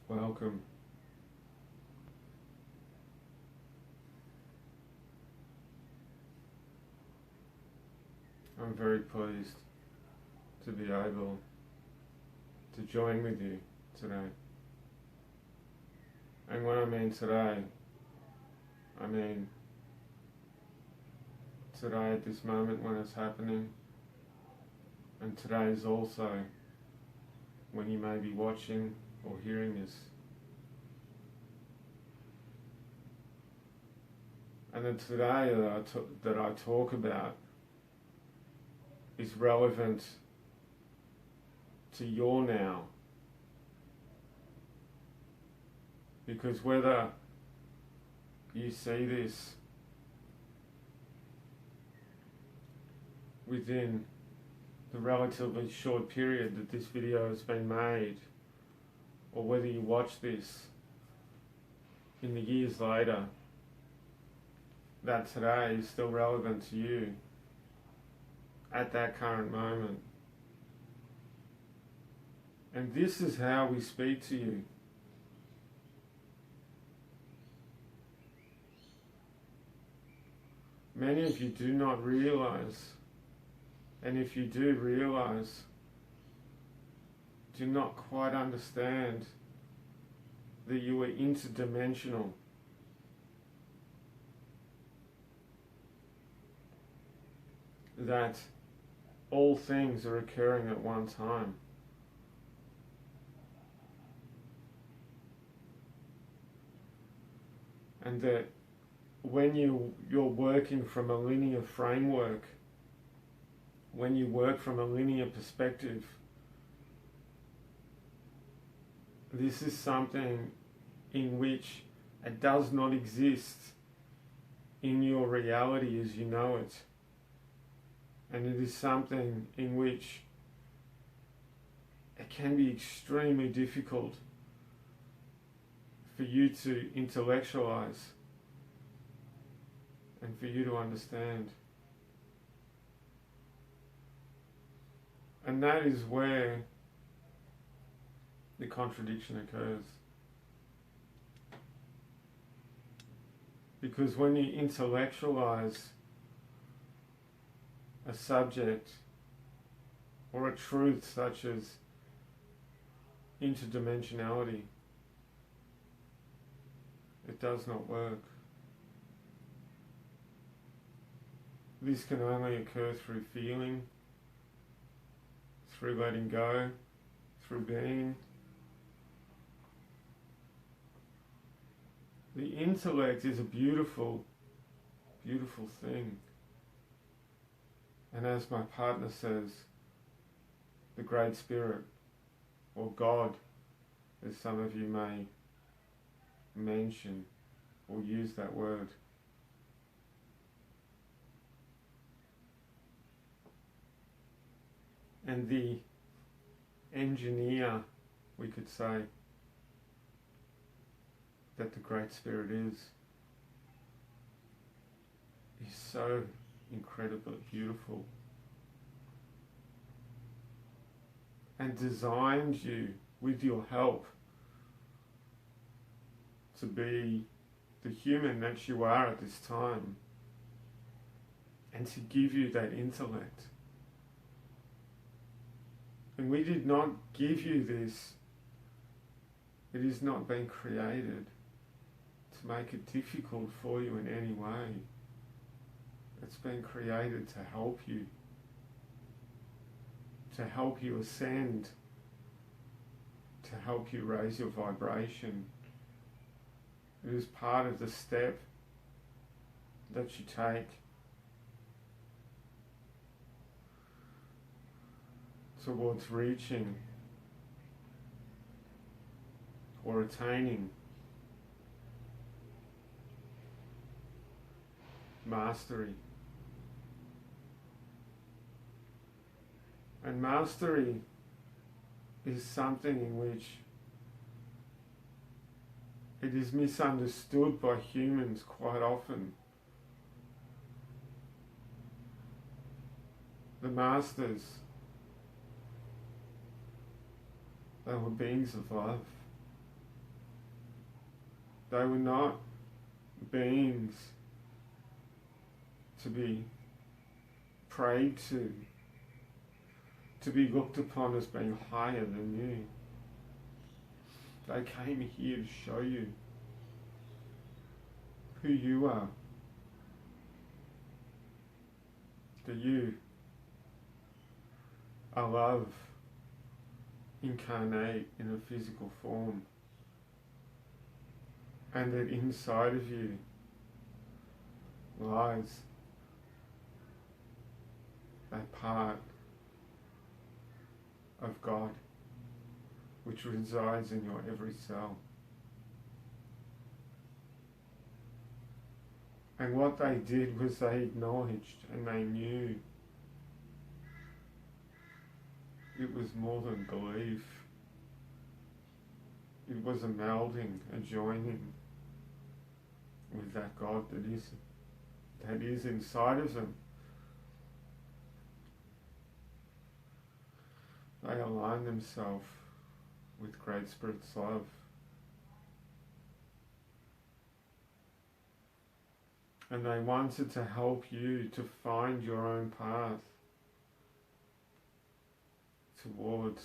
Welcome. I'm very pleased to be able to join with you today. And when I mean today, I mean today at this moment when it's happening, and today is also when you may be watching or hearing this. And the today that I talk about is relevant to your now. Because whether you see this within the relatively short period that this video has been made, or whether you watch this in the years later, that today is still relevant to you at that current moment. And this is how we speak to you. Many of you do not realize, and if you do realize, do not quite understand that you are interdimensional. That all things are occurring at one time. And that when you're working from a linear framework, when you work from a linear perspective, this is something in which it does not exist in your reality as you know it. And it is something in which it can be extremely difficult for you to intellectualize and for you to understand. And that is where the contradiction occurs. Because when you intellectualize a subject or a truth such as interdimensionality, it does not work. This can only occur through feeling, through letting go, through being. The intellect is a beautiful, beautiful thing. And as my partner says, the Great Spirit, or God, as some of you may mention or use that word, and the engineer, we could say, that the Great Spirit is so incredibly beautiful and designed you with your help to be the human that you are at this time and to give you that intellect. And we did not give you this. It is not been created to make it difficult for you in any way. It's been created to help you ascend, to help you raise your vibration. It is part of the step that you take towards reaching or attaining mastery. And mastery is something in which it is misunderstood by humans quite often. The masters, they were beings of love. They were not beings to be prayed to be looked upon as being higher than you. They came here to show you who you are. That you are love incarnate in a physical form. And that inside of you lies that part of God which resides in your every cell. And what they did was they acknowledged and they knew it was more than belief. It was a melding, a joining with that God that is inside of them. They align themselves with Great Spirit's love. And they wanted to help you to find your own path towards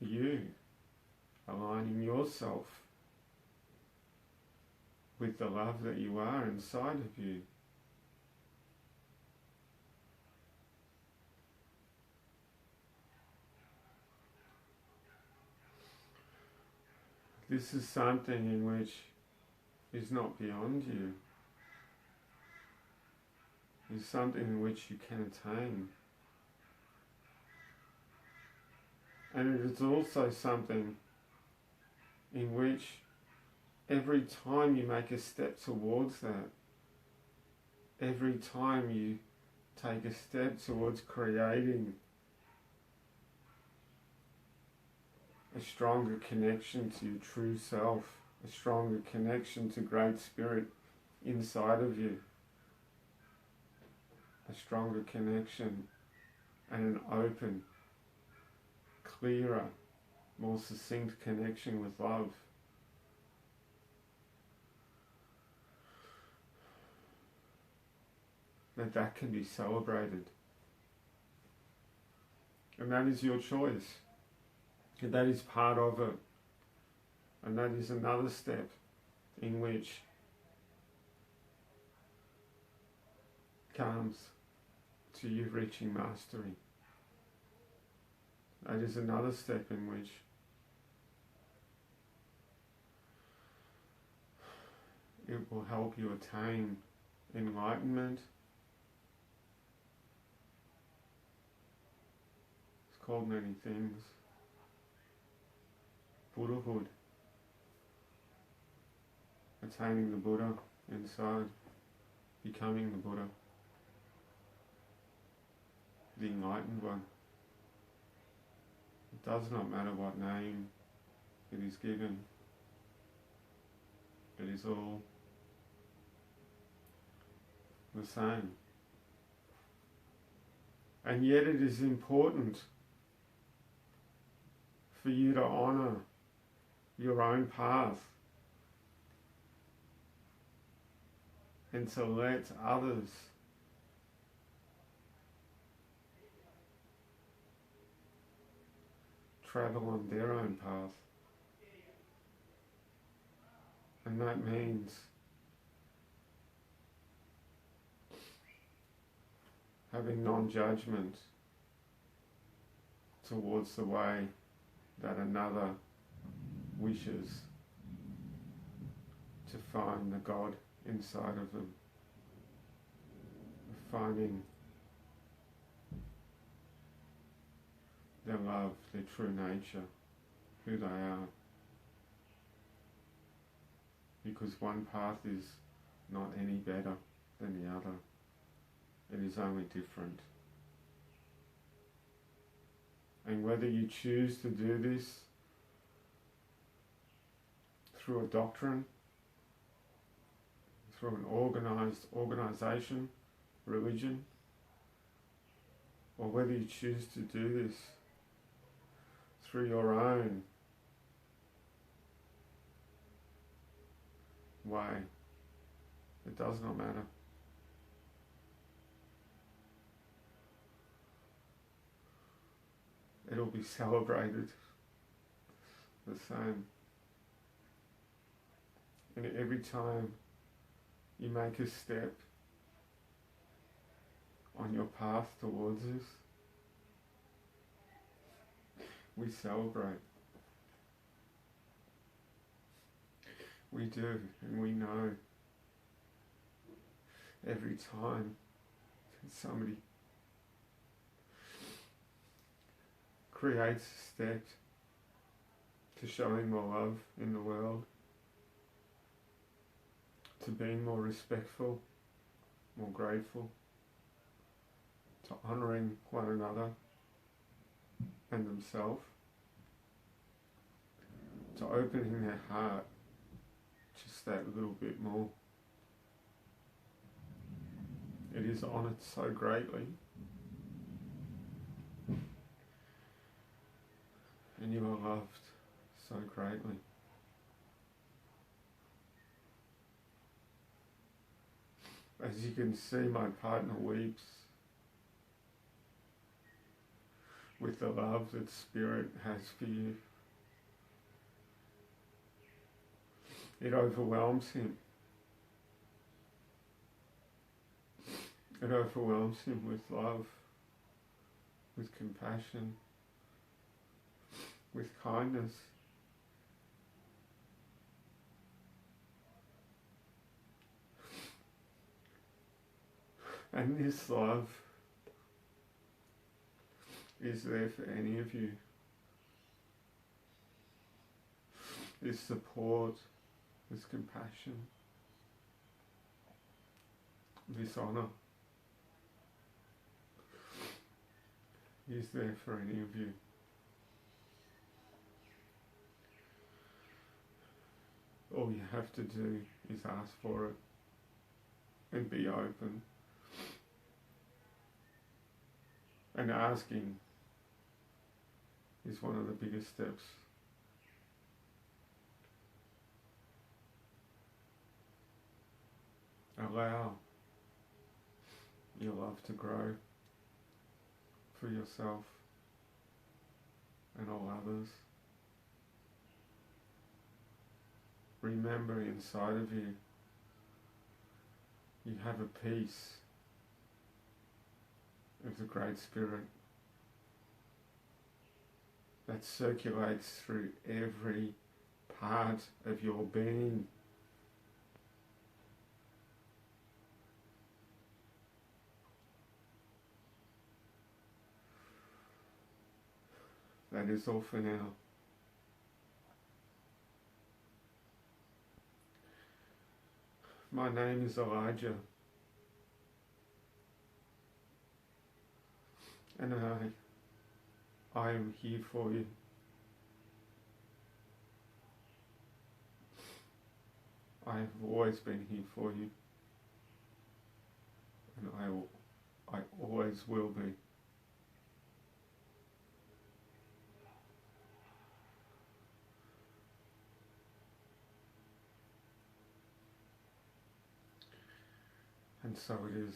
you, aligning yourself with the love that you are inside of you. This is something in which is not beyond you. It's something in which you can attain. And it is also something in which every time you make a step towards that, every time you take a step towards creating a stronger connection to your true self, a stronger connection to Great Spirit inside of you, a stronger connection and an open, clearer, more succinct connection with love. That can be celebrated. And that is your choice. And that is part of it. And that is another step in which comes to you reaching mastery. That is another step in which it will help you attain enlightenment. It's called many things. Buddhahood. Attaining the Buddha inside. Becoming the Buddha. The enlightened one. It does not matter what name it is given. It is all the same. And yet it is important for you to honour your own path and to let others travel on their own path. And that means having non-judgment towards the way that another wishes to find the God inside of them, finding their love, their true nature, who they are. Because one path is not any better than the other. It is only different. And whether you choose to do this through a doctrine, through an organisation, religion, or whether you choose to do this through your own way. It does not matter. It'll be celebrated the same. And every time you make a step on your path towards this, we celebrate. We do, and we know every time somebody creates a step to showing more love in the world, to being more respectful, more grateful, to honouring one another and themselves, to opening their heart just that little bit more. It is honoured so greatly. And you are loved so greatly. As you can see, my partner weeps with the love that Spirit has for you. It overwhelms him. It overwhelms him with love, with compassion, with kindness. And this love is there for any of you. This support, this compassion, this honour is there for any of you. All you have to do is ask for it and be open. And asking is one of the biggest steps. Allow your love to grow for yourself and all others. Remember, inside of you, you have a peace of the Great Spirit that circulates through every part of your being. That is all for now. My name is Elijah, and I am here for you. I have always been here for you, and I always will be. And so it is.